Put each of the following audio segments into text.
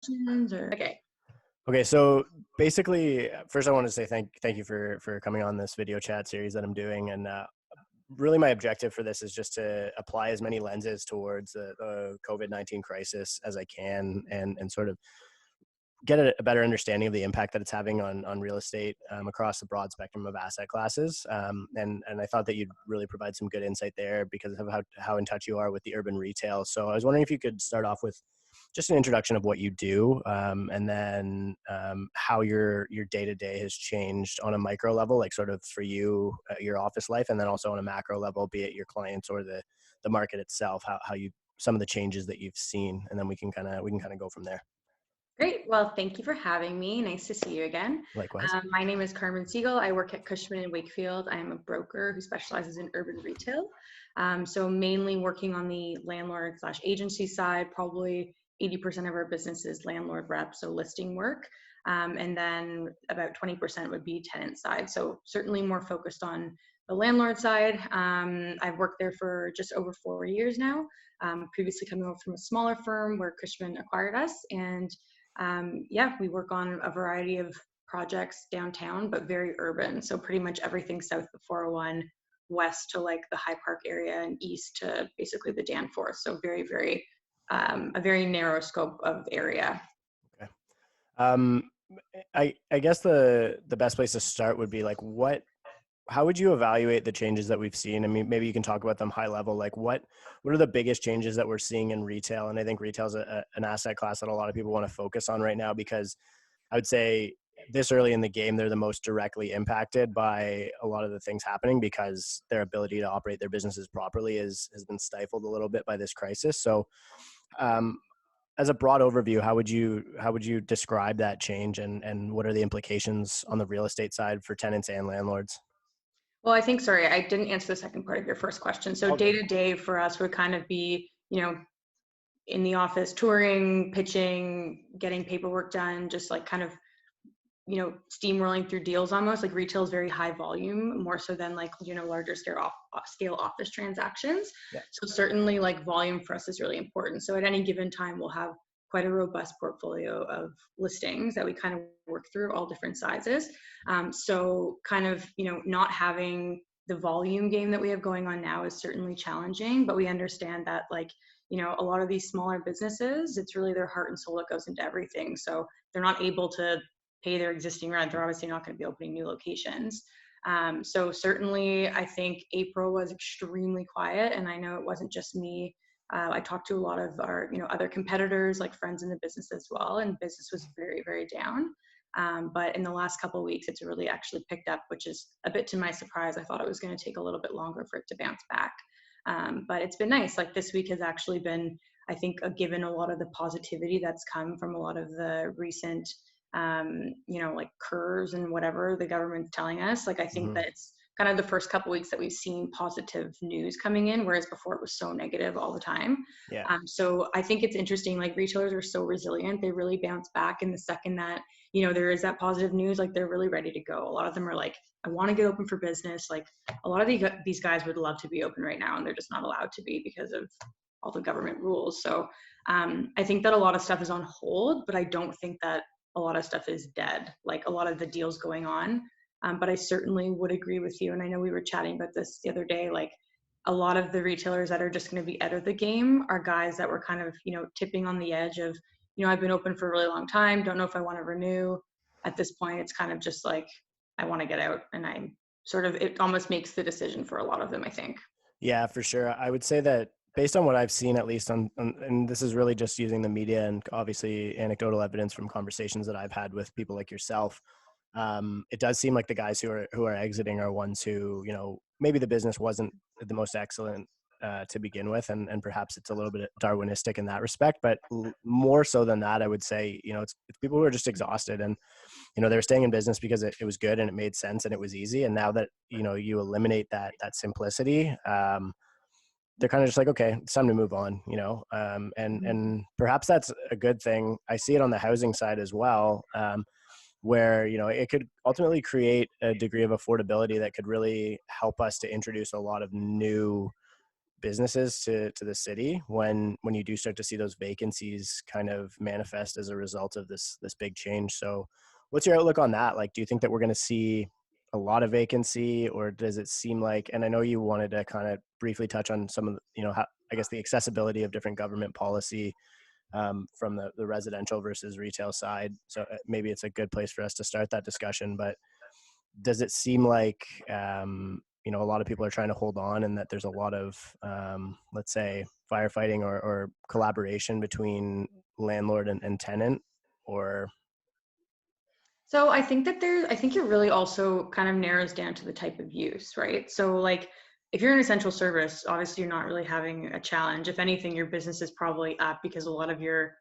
questions or okay. Okay, so basically, first I want to say thank you for coming on this video chat series that I'm doing, and really my objective for this is just to apply as many lenses towards the COVID-19 crisis as I can, and sort of get a better understanding of the impact that it's having on real estate across the broad spectrum of asset classes. And I thought that you'd really provide some good insight there because of how in touch you are with the urban retail. So I was wondering if you could start off with just an introduction of what you do, and then how your day-to-day has changed on a micro level, like sort of for you, your office life, and then also on a macro level, be it your clients or the market itself, how you, some of the changes that you've seen, and then we can kind of go from there. Great. Well, thank you for having me. Nice to see you again. Likewise. My name is Carmen Siegel. I work at Cushman and Wakefield. I am a broker who specializes in urban retail. So mainly working on the landlord/agency side. Probably 80% of our business is landlord rep, so listing work. And then about 20% would be tenant side. So certainly more focused on the landlord side. I've worked there for just over 4 years now. Previously coming over from a smaller firm where Cushman acquired us, and yeah, we work on a variety of projects downtown, but very urban. So pretty much everything south of 401, west to like the High Park area, and east to basically the Danforth. So a very narrow scope of area. Okay. I guess the best place to start would be like, how would you evaluate the changes that we've seen? I mean, maybe you can talk about them high level. Like what are the biggest changes that we're seeing in retail? And I think retail is an asset class that a lot of people want to focus on right now, because I would say this early in the game, they're the most directly impacted by a lot of the things happening, because their ability to operate their businesses properly has been stifled a little bit by this crisis. So, as a broad overview, how would you describe that change, and what are the implications on the real estate side for tenants and landlords? Well, I think, sorry, I didn't answer the second part of your first question. So Okay. day to day for us would kind of be, in the office, touring, pitching, getting paperwork done, just like kind of, steamrolling through deals almost. Like retail is very high volume, more so than like, larger scale office transactions. Yeah. So certainly like volume for us is really important. So at any given time, we'll have quite a robust portfolio of listings that we kind of work through, all different sizes. So kind of, not having the volume game that we have going on now is certainly challenging, but we understand that like, a lot of these smaller businesses, it's really their heart and soul that goes into everything. So they're not able to pay their existing rent. They're obviously not going to be opening new locations. So certainly I think April was extremely quiet, and I know it wasn't just me. I talked to a lot of our, other competitors, like friends in the business as well, and business was very, very down. But in the last couple of weeks, it's really actually picked up, which is a bit to my surprise. I thought it was going to take a little bit longer for it to bounce back. But it's been nice. Like this week has actually been, I think, given a lot of the positivity that's come from a lot of the recent, like curves and whatever the government's telling us. Like I think that it's kind of the first couple of weeks that we've seen positive news coming in, whereas before it was so negative all the time. Yeah. So I think it's interesting, like retailers are so resilient. They really bounce back in the second that, there is that positive news, like they're really ready to go. A lot of them are like, I want to get open for business. Like a lot of these guys would love to be open right now, and they're just not allowed to be because of all the government rules. So I think that a lot of stuff is on hold, but I don't think that a lot of stuff is dead, like a lot of the deals going on. But I certainly would agree with you. And I know we were chatting about this the other day, like a lot of the retailers that are just going to be out of the game are guys that were kind of, tipping on the edge of, I've been open for a really long time. Don't know if I want to renew. At this point, it's kind of just like, I want to get out. And it almost makes the decision for a lot of them, I think. Yeah, for sure. I would say that based on what I've seen, at least and this is really just using the media and obviously anecdotal evidence from conversations that I've had with people like yourself, it does seem like the guys who are exiting are ones who, maybe the business wasn't the most excellent to begin with, and perhaps it's a little bit Darwinistic in that respect. But more so than that, I would say, it's people who are just exhausted, and they were staying in business because it was good and it made sense and it was easy. And now that you eliminate that simplicity, they're kind of just like, okay, it's time to move on, and perhaps that's a good thing. I see it on the housing side as well, where, it could ultimately create a degree of affordability that could really help us to introduce a lot of new businesses to the city when you do start to see those vacancies kind of manifest as a result of this big change. So what's your outlook on that? Like, do you think that we're going to see a lot of vacancy, or does it seem like, and I know you wanted to kind of briefly touch on some of the, how, I guess, the accessibility of different government policy from the residential versus retail side. So maybe it's a good place for us to start that discussion. But does it seem like a lot of people are trying to hold on, and that there's a lot of let's say firefighting or collaboration between landlord and tenant? Or So I think that I think it really also kind of narrows down to the type of use, right? So like if you're an essential service, obviously you're not really having a challenge. If anything, your business is probably up because a lot of your,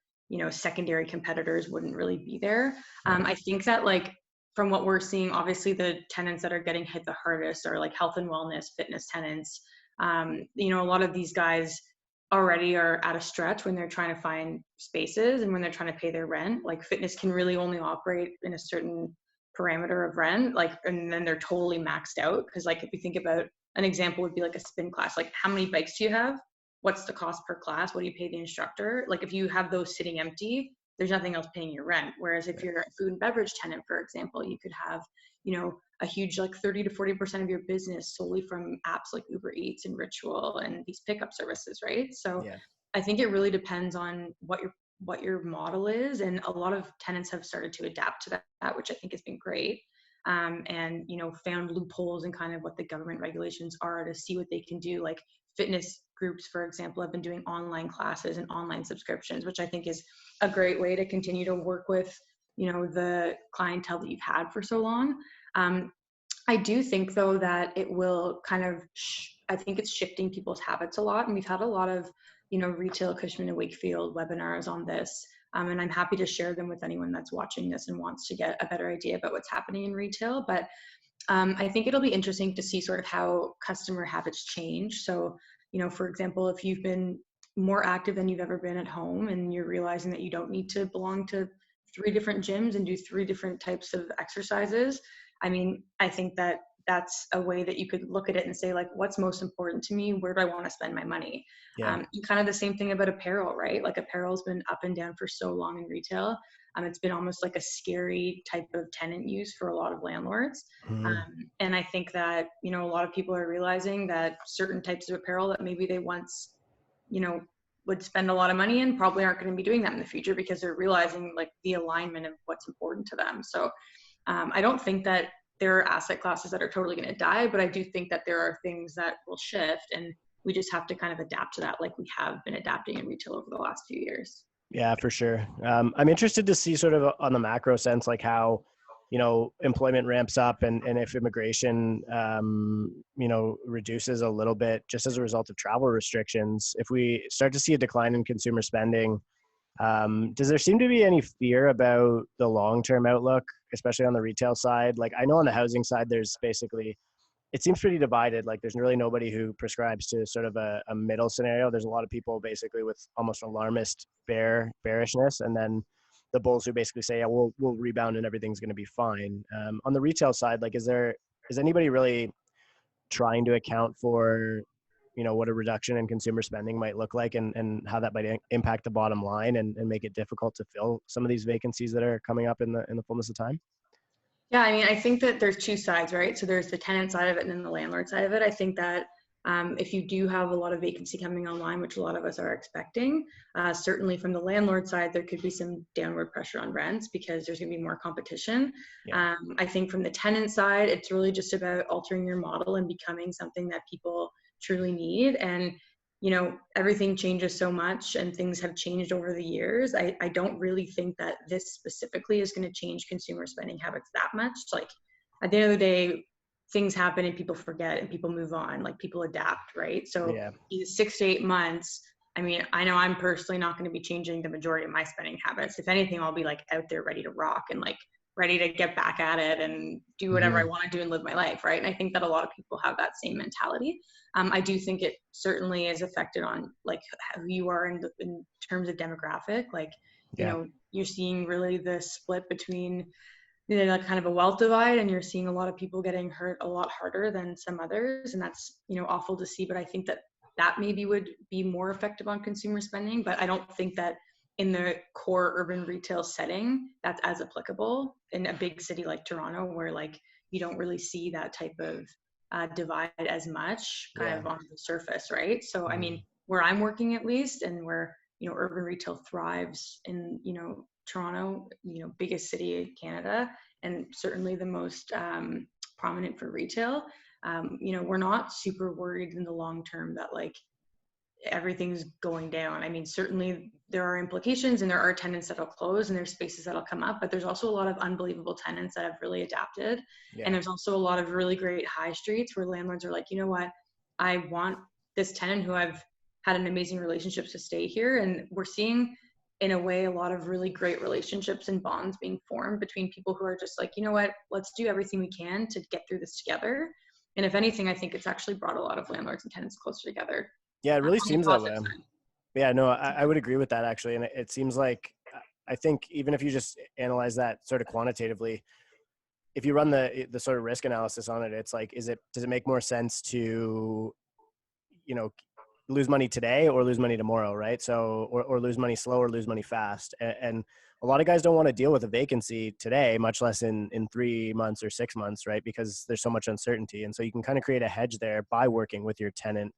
secondary competitors wouldn't really be there. right. I think that like from what we're seeing, obviously the tenants that are getting hit the hardest are like health and wellness, fitness tenants. A lot of these guys already are at a stretch when they're trying to find spaces and when they're trying to pay their rent. Like fitness can really only operate in a certain parameter of rent, like, and then they're totally maxed out. Cause like if you think about an example would be like a spin class, like how many bikes do you have? What's the cost per class? What do you pay the instructor? Like if you have those sitting empty, there's nothing else paying your rent. Whereas if you're a food and beverage tenant, for example, you could have, a huge like 30 to 40% of your business solely from apps like Uber Eats and Ritual and these pickup services, right? So Yeah. I think it really depends on what your model is, and a lot of tenants have started to adapt to that, which I think has been great. And found loopholes in kind of what the government regulations are to see what they can do. Like fitness groups, for example, have been doing online classes and online subscriptions, which I think is a great way to continue to work with the clientele that you've had for so long. I do think though that it will kind of I think it's shifting people's habits a lot, and we've had a lot of retail Cushman and Wakefield webinars on this, and I'm happy to share them with anyone that's watching this and wants to get a better idea about what's happening in retail. But I think it'll be interesting to see sort of how customer habits change. So for example, if you've been more active than you've ever been at home and you're realizing that you don't need to belong to 3 different gyms and do 3 different types of exercises, I mean, I think that that's a way that you could look at it and say, like, what's most important to me? Where do I want to spend my money? Yeah. Kind of the same thing about apparel, right? Like apparel's been up and down for so long in retail. It's been almost like a scary type of tenant use for a lot of landlords. Mhm. And I think that, a lot of people are realizing that certain types of apparel that maybe they once, would spend a lot of money in probably aren't going to be doing that in the future because they're realizing like the alignment of what's important to them. So I don't think that there are asset classes that are totally going to die, but I do think that there are things that will shift, and we just have to kind of adapt to that like we have been adapting in retail over the last few years. Yeah, for sure. I'm interested to see sort of on the macro sense, like how, employment ramps up and if immigration, reduces a little bit just as a result of travel restrictions. If we start to see a decline in consumer spending, does there seem to be any fear about the long-term outlook, especially on the retail side? Like I know on the housing side, there's basically, it seems pretty divided. Like there's really nobody who prescribes to sort of a middle scenario. There's a lot of people basically with almost alarmist bearishness, and then the bulls who basically say, yeah, we'll rebound and everything's going to be fine. On the retail side, like is anybody really trying to account for, what a reduction in consumer spending might look like, and how that might impact the bottom line and make it difficult to fill some of these vacancies that are coming up in the fullness of time? Yeah, I mean, I think that there's 2 sides, right? So there's the tenant side of it and then the landlord side of it. I think that if you do have a lot of vacancy coming online, which a lot of us are expecting, certainly from the landlord side, there could be some downward pressure on rents because there's going to be more competition. Yeah. I think from the tenant side, it's really just about altering your model and becoming something that people truly need. And everything changes so much and things have changed over the years. I don't really think that this specifically is going to change consumer spending habits that much. Like at the end of the day, things happen and people forget and people move on, like people adapt, right? So Yeah. in 6 to 8 months, I mean, I know I'm personally not going to be changing the majority of my spending habits. If anything, I'll be like out there ready to rock and like ready to get back at it and do whatever I Mm-hmm. want to do and live my life, right? And I think that a lot of people have that same mentality. I do think it certainly is affected on like who you are in terms of demographic. Like, Yeah. you're seeing really the split between like kind of a wealth divide, and you're seeing a lot of people getting hurt a lot harder than some others, and that's awful to see. But I think that that maybe would be more effective on consumer spending, but I don't think that in the core urban retail setting that's as applicable in a big city like Toronto, where like you don't really see that type of divide as much kind Yeah. of on the surface, right? So I Mhm. mean, where I'm working at least, and where urban retail thrives in Toronto, biggest city in Canada, and certainly the most prominent for retail. We're not super worried in the long term that like everything's going down. I mean, certainly there are implications and there are tenants that'll close and there's spaces that'll come up, but there's also a lot of unbelievable tenants that have really adapted. And Yeah. there's also a lot of really great high streets where landlords are like, you know what, I want this tenant who I've had an amazing relationship to stay here. And we're seeing in a way a lot of really great relationships and bonds being formed between people who are just like, you know what, let's do everything we can to get through this together. And if anything, I think it's actually brought a lot of landlords and tenants closer together Yeah, it really on the seems that positive way. side. Yeah, no, I would agree with that actually. And it seems like, I think even if you just analyze that sort of quantitatively, if you run the sort of risk analysis on it, it's like, does it make more sense to, you know, lose money today or lose money tomorrow, right? So, or lose money slow or lose money fast. And a lot of guys don't want to deal with a vacancy today, much less in 3 months or 6 months, right? Because there's so much uncertainty. And so you can kind of create a hedge there by working with your tenant.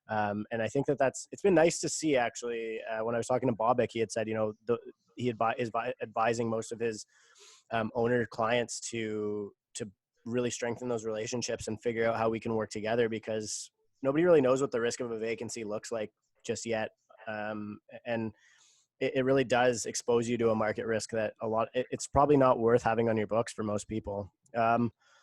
And I think it's been nice to see actually. When I was talking to Bobek, he had said, he is advising most of his owner clients to really strengthen those relationships and figure out how we can work together, because nobody really knows what the risk of a vacancy looks like just yet. And it really does expose you to a market risk that it's probably not worth having on your books for most people.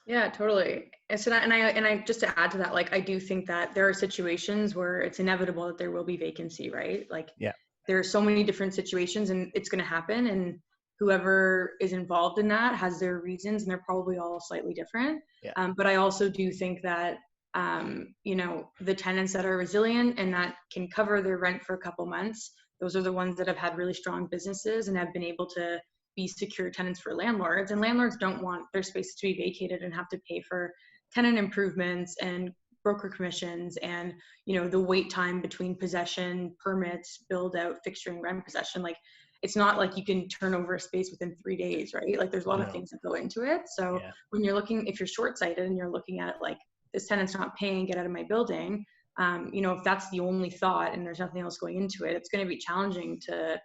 Yeah, totally. And so and I just to add to that, like I do think that there are situations where it's inevitable that there will be vacancy, right? Like Yeah. there are so many different situations and it's going to happen, and whoever is involved in that has their reasons and they're probably all slightly different. Yeah. But I also do think that the tenants that are resilient and that can cover their rent for a couple months, those are the ones that have had really strong businesses and have been able to be secure tenants for landlords. And landlords don't want their spaces to be vacated and have to pay for tenant improvements and broker commissions and the wait time between possession, permits, build out, fixturing, rent, possession. Like it's not like you can turn over a space within 3 days, right? Like there's a lot of No. things that go into it. So Yeah. when you're looking, if you're short-sighted and you're looking at like this tenant's not paying, get out of my building, if that's the only thought and there's nothing else going into it, it's going to be challenging to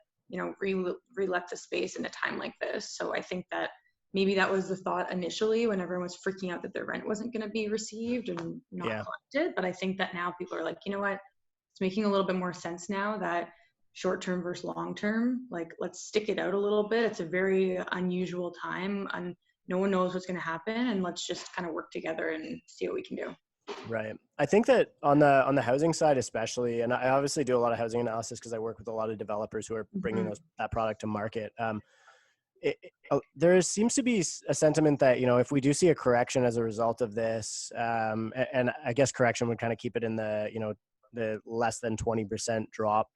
re-let the space in a time like this. So I think that maybe that was the thought initially when everyone was freaking out that their rent wasn't going to be received and not Yeah. collected. But I think that now people are like, you know what, it's making a little bit more sense now that short term versus long term, like let's stick it out a little bit. It's a very unusual time and no one knows what's going to happen, and let's just kind of work together and see what we can do. Right. I think that on the housing side, especially, and I obviously do a lot of housing analysis because I work with a lot of developers who are bringing Mm-hmm. that product to market. There seems to be a sentiment that, if we do see a correction as a result of this, and I guess correction would kind of keep it in the less than 20% drop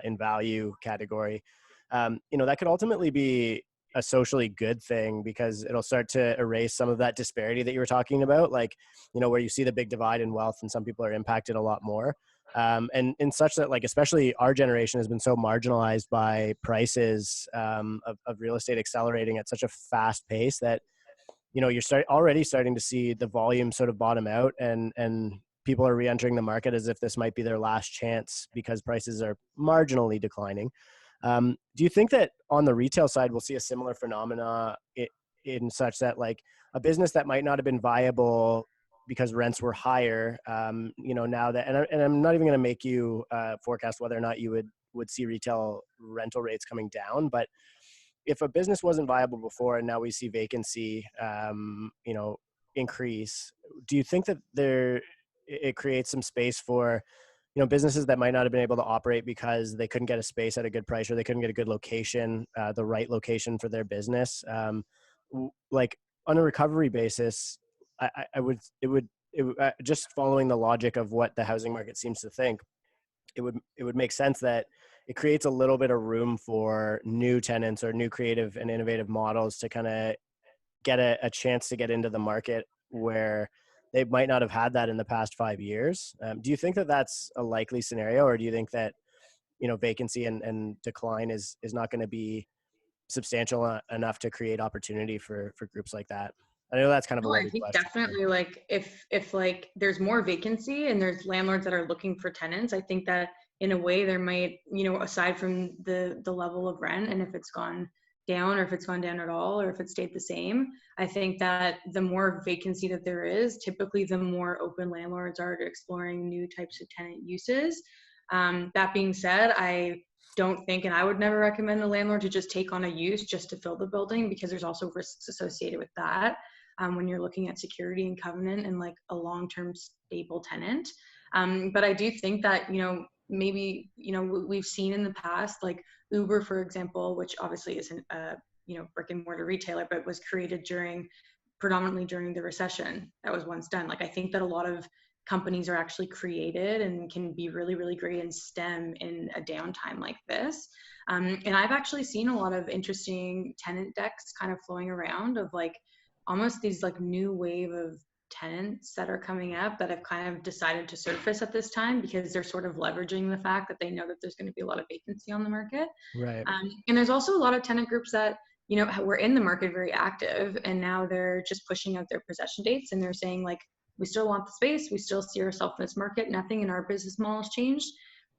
in value category, that could ultimately be a socially good thing, because it'll start to erase some of that disparity that you were talking about, like, where you see the big divide in wealth and some people are impacted a lot more. And in such that, like, especially our generation has been so marginalized by prices of real estate accelerating at such a fast pace that, you're already starting to see the volume sort of bottom out, and people are re-entering the market as if this might be their last chance because prices are marginally declining. Do you think that on the retail side, we'll see a similar phenomena in such that, like, a business that might not have been viable because rents were higher, now that, and I'm not even going to make you forecast whether or not you would see retail rental rates coming down, but if a business wasn't viable before and now we see vacancy, increase, do you think that it creates some space for, businesses that might not have been able to operate because they couldn't get a space at a good price or they couldn't get a good location, the right location for their business? Like, on a recovery basis, just following the logic of what the housing market seems to think, it would make sense that it creates a little bit of room for new tenants or new creative and innovative models to kind of get a chance to get into the market where they might not have had that in the past 5 years. Do you think that that's a likely scenario, or do you think that, vacancy and decline is not going to be substantial enough to create opportunity for groups like that? I know that's kind of a No, I loaded think question. definitely like if like there's more vacancy and there's landlords that are looking for tenants, I think that in a way there might, aside from the level of rent and if it's gone down or if it's gone down at all or if it stayed the same, I think that the more vacancy that there is, typically the more open landlords are to exploring new types of tenant uses. That being said, I don't think, and I would never recommend the landlord to just take on a use just to fill the building because there's also risks associated with that when you're looking at security and covenant and like a long-term stable tenant. But I do think that, maybe, we've seen in the past, like Uber, for example, which obviously isn't a, brick and mortar retailer, but was created predominantly during the recession that was once done. Like, I think that a lot of companies are actually created and can be really, really great in STEM in a downtime like this. And I've actually seen a lot of interesting tenant decks kind of flowing around of like almost these like new wave of tenants that are coming up that have kind of decided to surface at this time because they're sort of leveraging the fact that they know that there's going to be a lot of vacancy on the market. Right. And there's also a lot of tenant groups that, were in the market very active and now they're just pushing out their possession dates and they're saying like, we still want the space, we still see ourselves in this market, nothing in our business model has changed.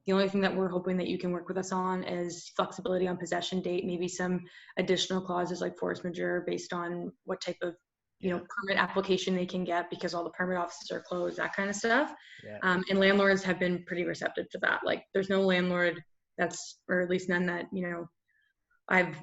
The only thing that we're hoping that you can work with us on is flexibility on possession date, maybe some additional clauses like force majeure based on what type of permit application they can get because all the permit offices are closed, that kind of stuff. Yeah. And landlords have been pretty receptive to that. Like there's no landlord or at least none that, I've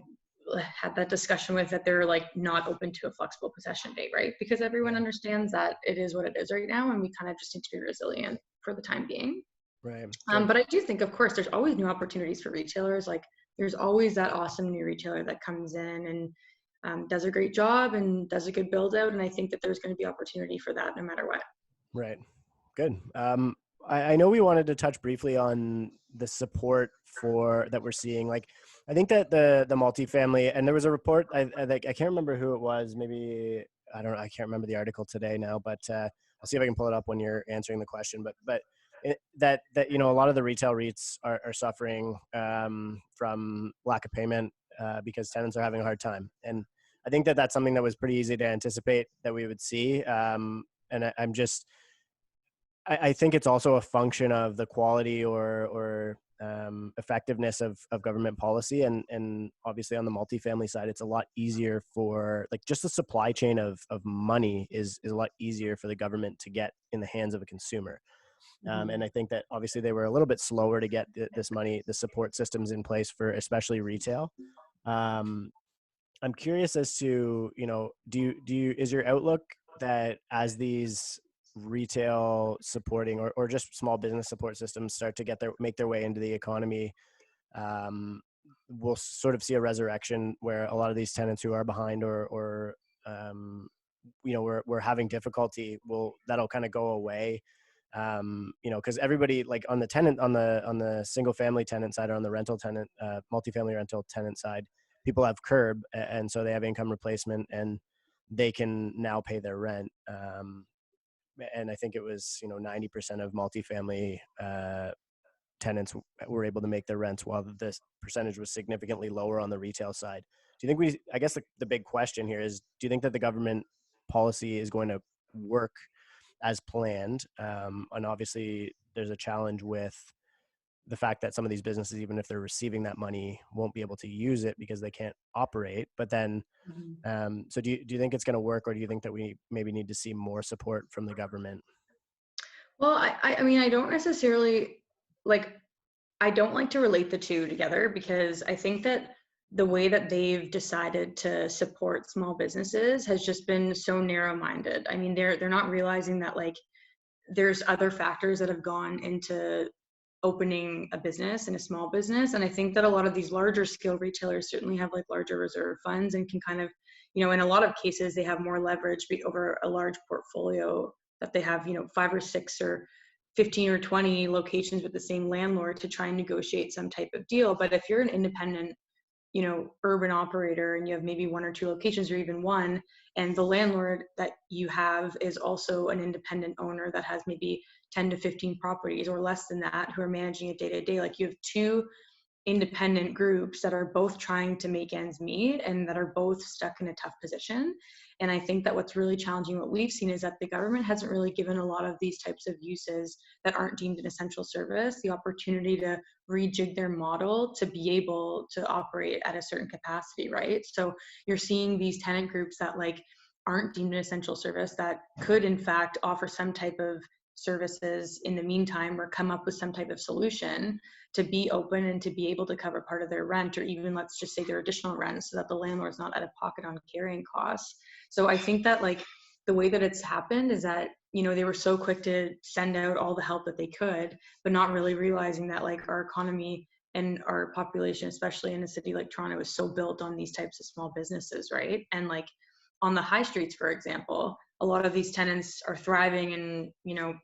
had that discussion with that they're like not open to a flexible possession date, right? Because everyone Yeah. understands that it is what it is right now and we kind of just need to be resilient for the time being. Right. Good. But I do think, of course, there's always new opportunities for retailers. Like there's always that awesome new retailer that comes in and does a great job and does a good build out. And I think that there's going to be opportunity for that no matter what. Right. Good. I know we wanted to touch briefly on the support that we're seeing. Like, I think that the multifamily, and there was a report, I can't remember who it was. Maybe, I don't know. I can't remember the article today now, but I'll see if I can pull it up when you're answering the question. But that, a lot of the retail REITs are suffering from lack of payment because tenants are having a hard time. And I think that that's something that was pretty easy to anticipate that we would see. And I think it's also a function of the quality or effectiveness of government policy. And obviously on the multifamily side, it's a lot easier for like just the supply chain of money is a lot easier for the government to get in the hands of a consumer. And I think that obviously they were a little bit slower to get this money, the support systems in place for especially retail. I'm curious as to, is your outlook that as these retail supporting or just small business support systems start to make their way into the economy, we'll sort of see a resurrection where a lot of these tenants who are behind or we're having difficulty, that'll kind of go away. Because everybody, like on the single family tenant side or on the rental tenant, multifamily rental tenant side, people have curb, and so they have income replacement and they can now pay their rent. And I think it was 90% of multifamily tenants were able to make their rents, while this percentage was significantly lower on the retail side. Do you think I guess the big question here is, do you think that the government policy is going to work as planned? And obviously there's a challenge with the fact that some of these businesses, even if they're receiving that money, won't be able to use it because they can't operate. But then, so do you think it's going to work, or do you think that we maybe need to see more support from the government? Well, I mean, I don't necessarily like, I don't like to relate the two together because I think that the way that they've decided to support small businesses has just been so narrow-minded. I mean, they're not realizing that like there's other factors that have gone into opening a business and a small business. And I think that a lot of these larger scale retailers certainly have like larger reserve funds and can kind of, in a lot of cases, they have more leverage over a large portfolio that they have, 5 or 6 or 15 or 20 locations with the same landlord to try and negotiate some type of deal. But if you're an independent urban operator and you have maybe one or two locations or even one, and the landlord that you have is also an independent owner that has maybe 10 to 15 properties or less than that who are managing it day to day. Like you have two independent groups that are both trying to make ends meet and that are both stuck in a tough position. And I think that what's really challenging, what we've seen, is that the government hasn't really given a lot of these types of uses that aren't deemed an essential service the opportunity to rejig their model to be able to operate at a certain capacity, right? So you're seeing these tenant groups that like aren't deemed an essential service that could in fact offer some type of services in the meantime or come up with some type of solution to be open and to be able to cover part of their rent, or even let's just say their additional rent, so that the landlord's not out of pocket on carrying costs. So I think that like the way that it's happened is that they were so quick to send out all the help that they could, but not really realizing that like our economy and our population, especially in a city like Toronto, is so built on these types of small businesses, right? And like on the high streets, for example, a lot of these tenants are thriving, and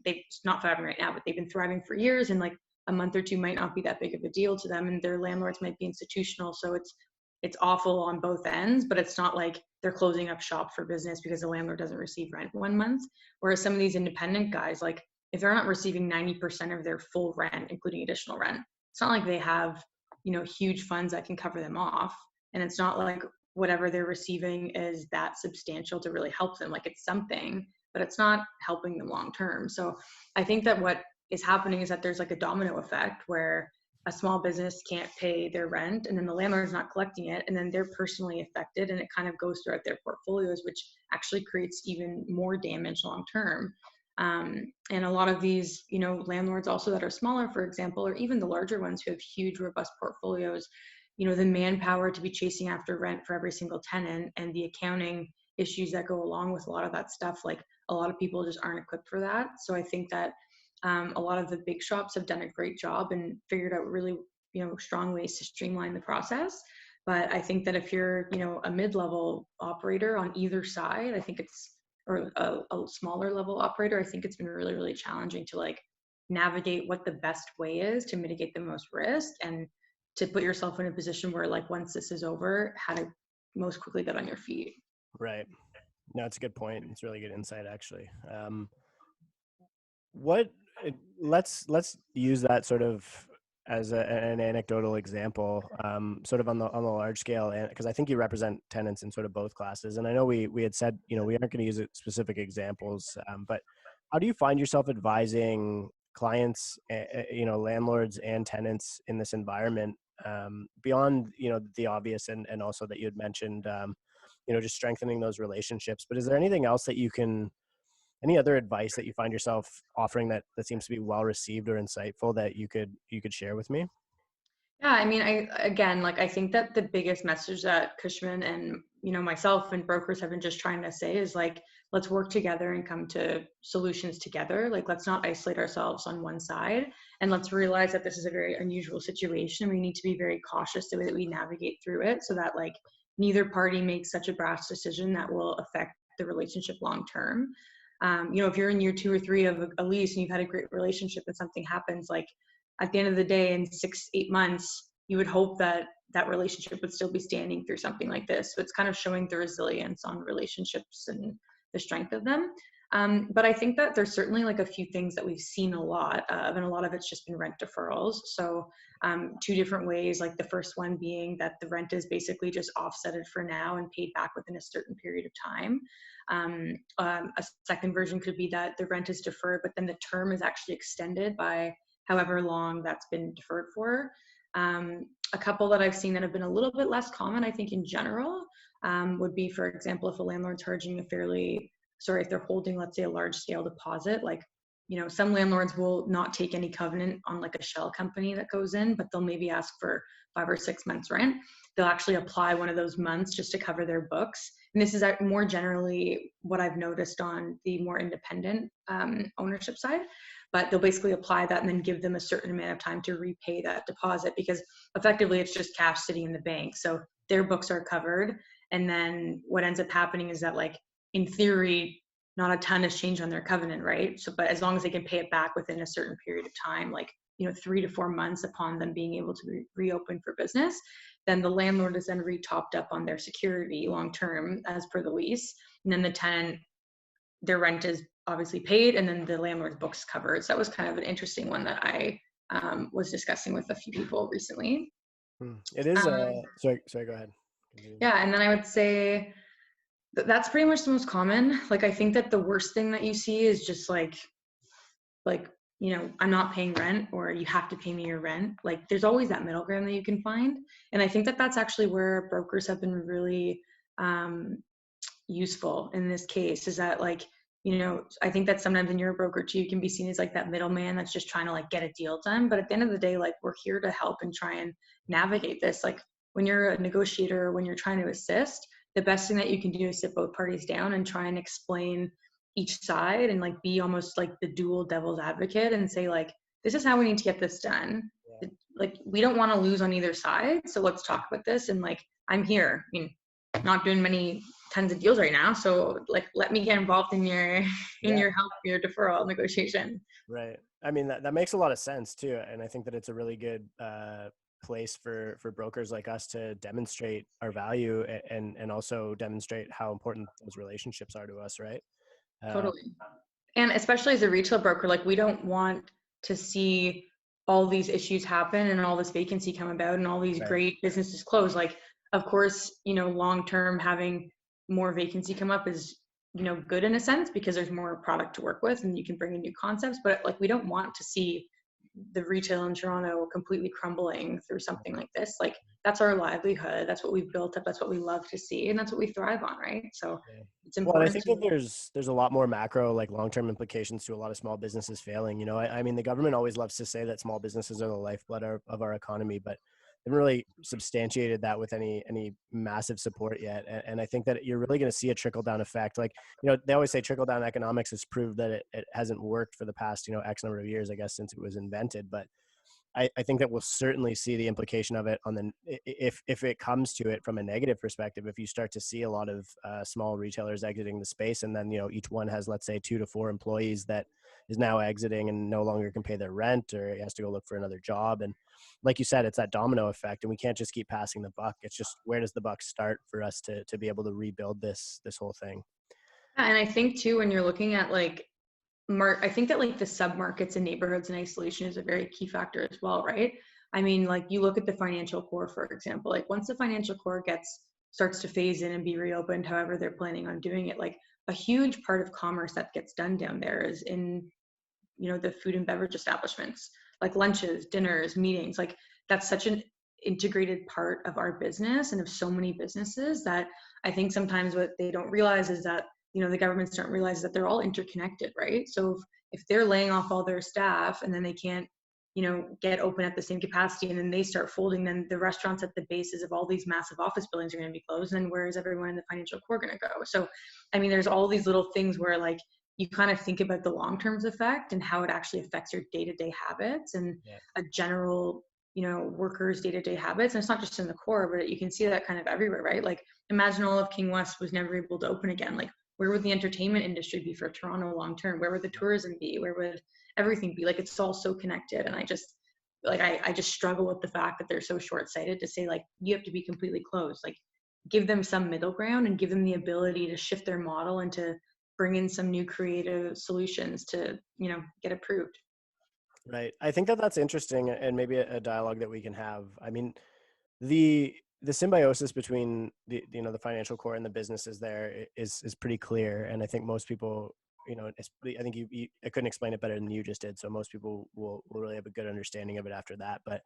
they're not thriving right now, but they've been thriving for years, and like a month or two might not be that big of a deal to them, and their landlords might be institutional, so it's awful on both ends, but it's not like they're closing up shop for business because the landlord doesn't receive rent 1 month. Whereas some of these independent guys, like if they're not receiving 90% of their full rent, including additional rent, it's not like they have huge funds that can cover them off, and it's not like whatever they're receiving is that substantial to really help them. Like it's something, but it's not helping them long term. So I think that what is happening is that there's like a domino effect where a small business can't pay their rent, and then the landlord's not collecting it, and then they're personally affected, and it kind of goes throughout their portfolios, which actually creates even more damage long term. And a lot of these landlords also that are smaller, for example, or even the larger ones who have huge robust portfolios, the manpower to be chasing after rent for every single tenant and the accounting issues that go along with a lot of that stuff, like a lot of people just aren't equipped for that. So I think that a lot of the big shops have done a great job and figured out really strong ways to streamline the process. But I think that if you're a mid-level operator on either side, I think it's, or a smaller level operator, I think it's been really, really challenging to like navigate what the best way is to mitigate the most risk, and to put yourself in a position where like once this is over, how to most quickly get on your feet. Right. No, it's a good point. It's really good insight, actually. What let's use that sort of as an anecdotal example, sort of on the large scale, and because I think you represent tenants in sort of both classes, and I know we had said we aren't going to use specific examples, but how do you find yourself advising clients, landlords and tenants in this environment, beyond the obvious, and also that you had mentioned, just strengthening those relationships? But is there anything else that any other advice that you find yourself offering that seems to be well received or insightful that you could share with me? Yeah, I mean, I think that the biggest message that Cushman and myself and brokers have been just trying to say is like, let's work together and come to solutions together. Like, let's not isolate ourselves on one side, and let's realize that this is a very unusual situation. We need to be very cautious the way that we navigate through it, so that like neither party makes such a brash decision that will affect the relationship long term. If you're in year 2 or 3 of a lease and you've had a great relationship and something happens, like at the end of the day, in 6-8 months, you would hope that that relationship would still be standing through something like this. So it's kind of showing the resilience on relationships and the strength of them. But I think that there's certainly like a few things that we've seen a lot of, and a lot of it's just been rent deferrals. So 2 different ways, like the first one being that the rent is basically just offsetted for now and paid back within a certain period of time. A second version could be that the rent is deferred, but then the term is actually extended by however long that's been deferred for. A couple that I've seen that have been a little bit less common, I think in general, would be, for example, if a landlord's charging if they're holding, let's say, a large scale deposit, like, some landlords will not take any covenant on like a shell company that goes in, but they'll maybe ask for 5 or 6 months rent. They'll actually apply one of those months just to cover their books. And this is more generally what I've noticed on the more independent ownership side. But they'll basically apply that and then give them a certain amount of time to repay that deposit, because effectively it's just cash sitting in the bank. So their books are covered. And then what ends up happening is that, like, in theory, not a ton has changed on their covenant, right? So, but as long as they can pay it back within a certain period of time, like, 3 to 4 months upon them being able to reopen for business, then the landlord is then re-topped up on their security long term as per the lease, and then the tenant, their rent is obviously paid, and then the landlord's books covered. So that was kind of an interesting one that I was discussing with a few people recently. It is. Um, Sorry. Go ahead. Continue. yeah, and then I would say that's pretty much the most common. Like I think that the worst thing that you see is just like I'm not paying rent, or you have to pay me your rent. Like there's always that middle ground that you can find, and I think that that's actually where brokers have been really um, useful in this case, is that like I think that sometimes when you're a broker too, you can be seen as like that middleman that's just trying to like get a deal done, but at the end of the day, like we're here to help and try and navigate this. Like when you're a negotiator, when you're trying to assist, the best thing that you can do is sit both parties down and try and explain each side, and like be almost like the dual devil's advocate and say like, this is how we need to get this done. Yeah. Like we don't want to lose on either side, so let's talk about this. And like I'm here, I mean, not doing many tons of deals right now, so like let me get involved in your in Yeah. your help, your deferral negotiation. Right. I mean, that makes a lot of sense too, and I think that it's a really good place for brokers like us to demonstrate our value, and also demonstrate how important those relationships are to us, right? Uh, Totally. And especially as a retail broker, like we don't want to see all these issues happen and all this vacancy come about and all these right. great businesses close. Like, of course, long term having more vacancy come up is, good in a sense, because there's more product to work with and you can bring in new concepts. But like, we don't want to see the retail in Toronto completely crumbling through something like this. Like, that's our livelihood. That's what we've built up. That's what we love to see. And that's what we thrive on, right? So Yeah. it's Well, and I important think to. that there's a lot more macro, like long-term implications to a lot of small businesses failing. I mean, the government always loves to say that small businesses are the lifeblood of our economy, but they haven't really substantiated that with any massive support yet. And I think that you're really going to see a trickle-down effect. Like, they always say trickle-down economics has proved that it hasn't worked for the past, X number of years, I guess, since it was invented. But I think that we'll certainly see the implication of it on the if it comes to it from a negative perspective. If you start to see a lot of small retailers exiting the space, and then each one has, let's say, 2 to 4 employees that is now exiting and no longer can pay their rent, or he has to go look for another job. And like you said, it's that domino effect, and we can't just keep passing the buck. It's just, where does the buck start for us to be able to rebuild this whole thing? Yeah, and I think too, when you're looking at like I think that like the sub-markets and neighborhoods in isolation is a very key factor as well, right? I mean, like you look at the financial core, for example, like once the financial core starts to phase in and be reopened, however they're planning on doing it, like a huge part of commerce that gets done down there is in, the food and beverage establishments, like lunches, dinners, meetings. Like that's such an integrated part of our business and of so many businesses, that I think sometimes what they don't realize is that, the governments don't realize that they're all interconnected, right? So if they're laying off all their staff and then they can't, get open at the same capacity, and then they start folding, then the restaurants at the bases of all these massive office buildings are going to be closed. And where is everyone in the financial core going to go? So, I mean, there's all these little things where like you kind of think about the long-term effect and how it actually affects your day-to-day habits and Yeah. a general, workers' day-to-day habits. And it's not just in the core, but you can see that kind of everywhere, right? Like imagine all of King West was never able to open again. Like where would the entertainment industry be for Toronto long-term? Where would the tourism be? Where would everything be? Like it's all so connected. And I just like, I just struggle with the fact that they're so short-sighted to say like, you have to be completely closed. Like give them some middle ground and give them the ability to shift their model and to bring in some new creative solutions to, get approved. Right. I think that that's interesting, and maybe a dialogue that we can have. I mean, the symbiosis between the financial core and the businesses there is pretty clear, and I think most people, I think I couldn't explain it better than you just did, so most people will really have a good understanding of it after that. But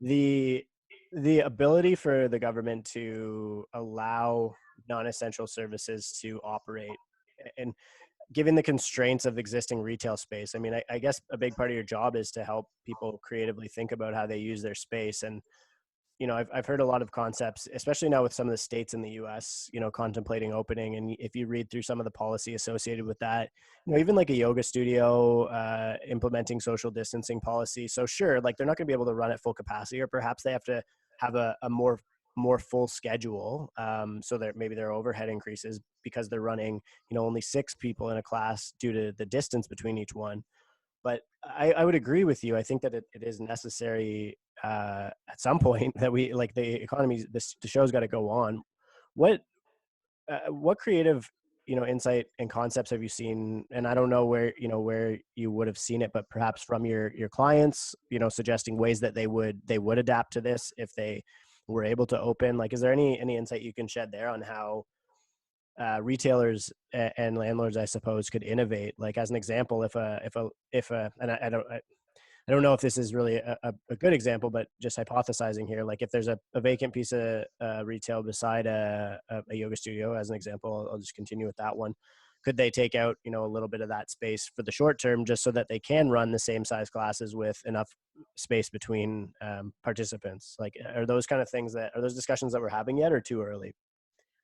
the the ability for the government to allow non-essential services to operate, and given the constraints of existing retail space, I mean, I guess a big part of your job is to help people creatively think about how they use their space. And I've heard a lot of concepts, especially now with some of the states in the U.S., contemplating opening. And if you read through some of the policy associated with that, even like a yoga studio implementing social distancing policy. So sure, like they're not going to be able to run at full capacity, or perhaps they have to have a more full schedule, so that maybe their overhead increases because they're running, only 6 people in a class due to the distance between each one. But I would agree with you. I think that it is necessary at some point that we like the economy. The show's got to go on. What what creative insight and concepts have you seen? And I don't know where you would have seen it, but perhaps from your clients, suggesting ways that they would adapt to this if they were able to open. Like, is there any insight you can shed there on how retailers and landlords, I suppose, could innovate? Like, as an example, if a and I don't know if this is really a good example, but just hypothesizing here, like if there's a vacant piece of retail beside a yoga studio, as an example, I'll just continue with that one. Could they take out, a little bit of that space for the short term, just so that they can run the same size classes with enough space between participants? Like, are those kind of things are those discussions that we're having yet, or too early?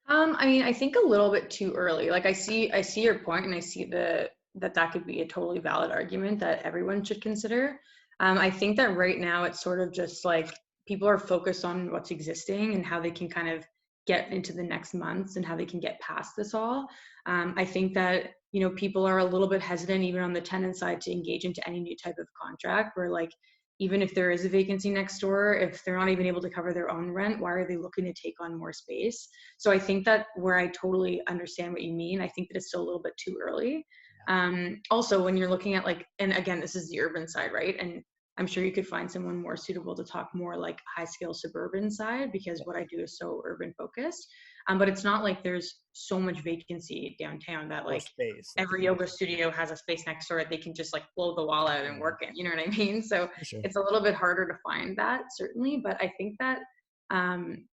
I mean, I think a little bit too early. Like I see your point, and I see that could be a totally valid argument that everyone should consider. I think that right now it's sort of just like people are focused on what's existing and how they can kind of get into the next months and how they can get past this all. I think that, people are a little bit hesitant even on the tenant side to engage into any new type of contract where, like, even if there is a vacancy next door, if they're not even able to cover their own rent, why are they looking to take on more space? So I think that where I totally understand what you mean, I think that it's still a little bit too early. Also, when you're looking at, like, and again, this is the urban side, right? And I'm sure you could find someone more suitable to talk more like high scale suburban side, because what I do is so urban focused. But it's not like there's so much vacancy downtown that, Or like, space, like, every yoga studio has a space next door that they can just like blow the wall out and yeah, work in. You know what I mean? So for sure. it's a little bit harder to find that, certainly. But um,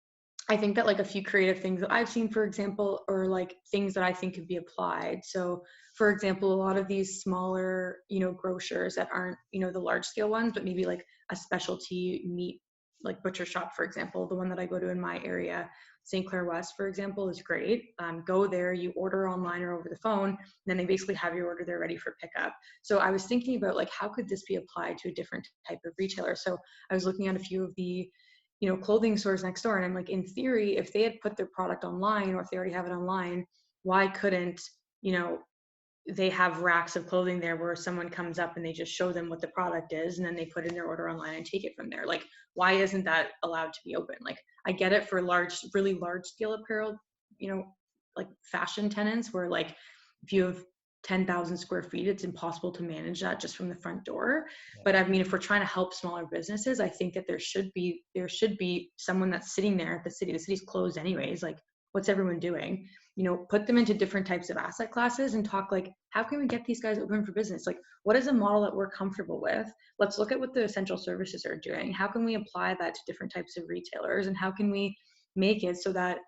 I think that like a few creative things that I've seen, for example, or like things that I think could be applied. So, for example, a lot of these smaller, grocers that aren't, the large scale ones, but maybe like a specialty meat, like butcher shop, for example, the one that I go to in my area, St. Clair West, for example, is great. Go there, you order online or over the phone, and then they basically have your order there ready for pickup. So I was thinking about, like, how could this be applied to a different type of retailer? So I was looking at a few of the clothing stores next door. And I'm like, in theory, if they had put their product online, or if they already have it online, why couldn't, you know, they have racks of clothing there where someone comes up and they just show them what the product is, and then they put in their order online and take it from there? Like, why isn't that allowed to be open? Like, I get it for really large scale apparel, you know, like fashion tenants, where, like, if you have 10,000 square feet, it's impossible to manage that just from the front door. Yeah. But I mean, if we're trying to help smaller businesses, I think that there should be someone that's sitting there at the city. The city's closed anyways. Like, what's everyone doing? Put them into different types of asset classes and talk, like, how can we get these guys open for business? Like, what is a model that we're comfortable with? Let's look at what the essential services are doing. How can we apply that to different types of retailers? And how can we make it so that,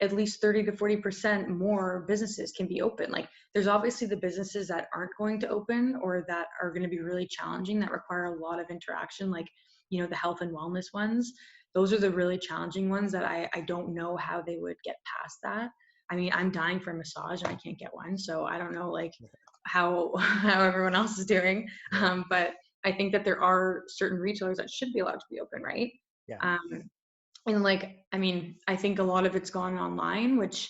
at least 30 to 40% more businesses can be open? Like, there's obviously the businesses that aren't going to open, or that are going to be really challenging, that require a lot of interaction, like, the health and wellness ones. Those are the really challenging ones that I don't know how they would get past that. I mean, I'm dying for a massage and I can't get one. So I don't know, like, how how everyone else is doing. Yeah. But I think that there are certain retailers that should be allowed to be open, right? Yeah. Um, and, like, I mean, I think a lot of it's gone online, which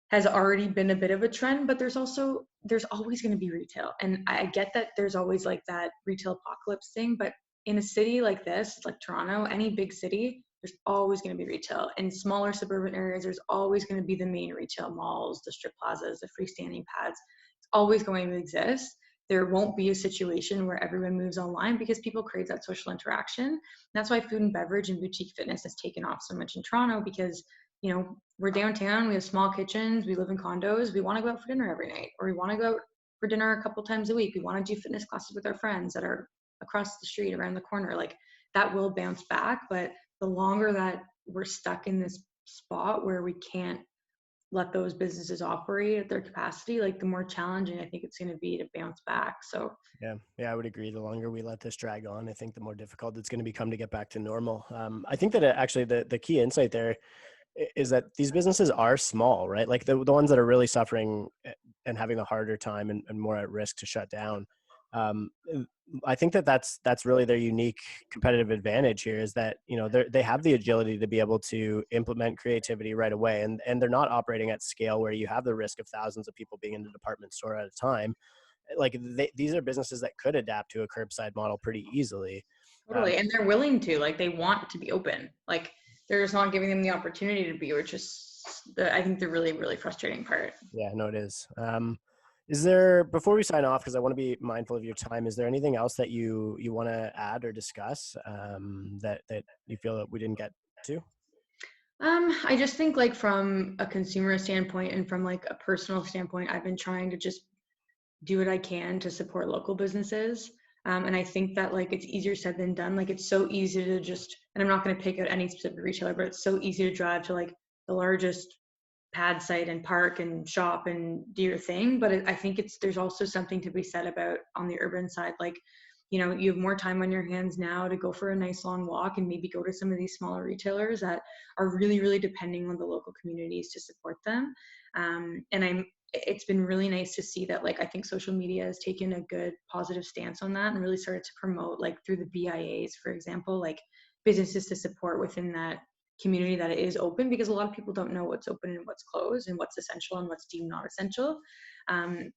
has already been a bit of a trend, but there's always going to be retail. And I get that there's always like that retail apocalypse thing, but in a city like this, like Toronto, any big city, there's always going to be retail. In smaller suburban areas, there's always going to be the main retail malls, the strip plazas, the freestanding pads. It's always going to exist. There won't be a situation where everyone moves online, because people crave that social interaction. That's why food and beverage and boutique fitness has taken off so much in Toronto, because we're downtown, we have small kitchens, we live in condos, we want to go out for dinner every night, or we want to go out for dinner a couple times a week. We want to do fitness classes with our friends that are across the street, around the corner. Like, that will bounce back. But the longer that we're stuck in this spot where we can't let those businesses operate at their capacity, like, the more challenging I think it's going to be to bounce back. So Yeah, I would agree. The longer we let this drag on, I think the more difficult it's going to become to get back to normal. I think that actually the key insight there is that these businesses are small, right? Like the ones that are really suffering and having a harder time and more at risk to shut down. Um, I think that that's really their unique competitive advantage here, is that, they have the agility to be able to implement creativity right away. And they're not operating at scale where you have the risk of thousands of people being in the department store at a time. like these are businesses that could adapt to a curbside model pretty easily. Totally. And they're willing to, like, they want to be open. Like, they're just not giving them the opportunity to be, which is I think the really, really frustrating part. Yeah, no, it is. Is there, before we sign off, because I want to be mindful of your time, is there anything else that you want to add or discuss that you feel that we didn't get to? I just think, like, from a consumer standpoint and from like a personal standpoint, I've been trying to just do what I can to support local businesses. And I think that, like, it's easier said than done. Like, it's so easy to just, and I'm not going to pick out any specific retailer, but it's so easy to drive to like the largest pad site and park and shop and do your thing. But I think there's also something to be said about on the urban side. Like, you have more time on your hands now to go for a nice long walk and maybe go to some of these smaller retailers that are really, really depending on the local communities to support them. And it's been really nice to see that, like, I think social media has taken a good positive stance on that and really started to promote, like, through the BIAs, for example, like businesses to support within that community that it is open, because a lot of people don't know what's open and what's closed and what's essential and what's deemed not essential. Um,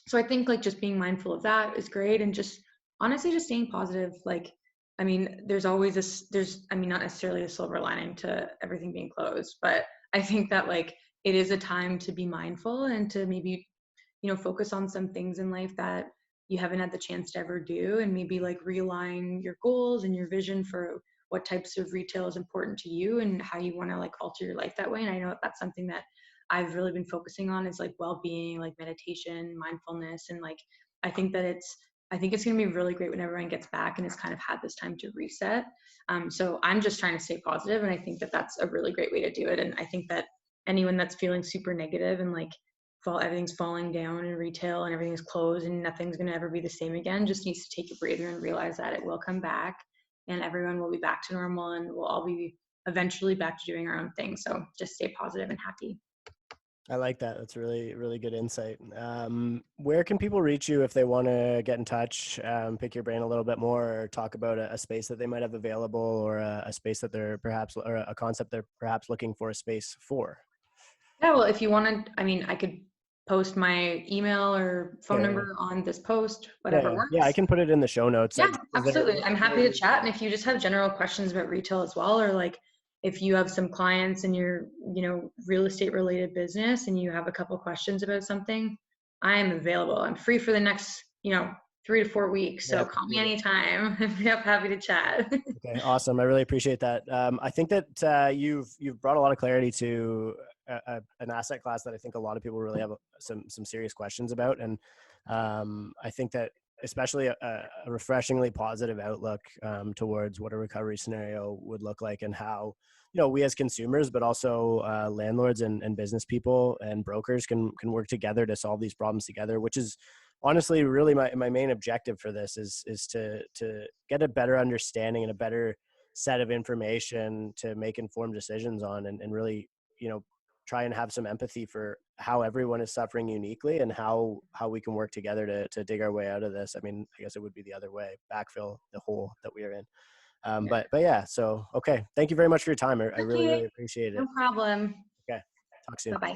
so I think, like, just being mindful of that is great, and just honestly just staying positive. Like, I mean, I mean, not necessarily a silver lining to everything being closed, but I think that, like, it is a time to be mindful and to maybe, focus on some things in life that you haven't had the chance to ever do, and maybe, like, realign your goals and your vision for what types of retail is important to you and how you want to, like, alter your life that way. And I know that that's something that I've really been focusing on, is like well-being, like meditation, mindfulness. And like, I think it's going to be really great when everyone gets back and has kind of had this time to reset. So I'm just trying to stay positive, and I think that that's a really great way to do it. And I think that anyone that's feeling super negative and like everything's falling down in retail and everything's closed and nothing's going to ever be the same again just needs to take a breather and realize that it will come back and everyone will be back to normal and we'll all be eventually back to doing our own thing. So just stay positive and happy. I like that. That's really, really good insight. Where can people reach you if they want to get in touch, pick your brain a little bit more, or talk about a space that they might have available, or a space that they're perhaps, or a concept they're perhaps looking for a space for? Yeah, well, if you want to, I mean, I could post my email or phone Yeah, yeah, number on this post, yeah, whatever yeah. Yeah, I works. can put it in the show notes. Yeah, Is there? absolutely. I'm happy to chat. And if you just have general questions about retail as well, or like if you have some clients in your, real estate related business and you have a couple questions about something, I am available. I'm free for the next, 3 to 4 weeks. So Yeah. call me anytime. I'm happy to chat. Okay, awesome. I really appreciate that. I think that you've brought a lot of clarity to an asset class that I think a lot of people really have some serious questions about, and I think that especially a refreshingly positive outlook towards what a recovery scenario would look like, and how we as consumers, but also landlords and business people and brokers can work together to solve these problems together, which is honestly really my main objective for this is to get a better understanding and a better set of information to make informed decisions on, and really try and have some empathy for how everyone is suffering uniquely, and how we can work together to dig our way out of this. I mean, I guess it would be the other way, backfill the hole that we are in. Yeah. But yeah, so okay, thank you very much for your time. I really, Okay, really appreciate no it. problem. Okay, talk Bye soon. bye.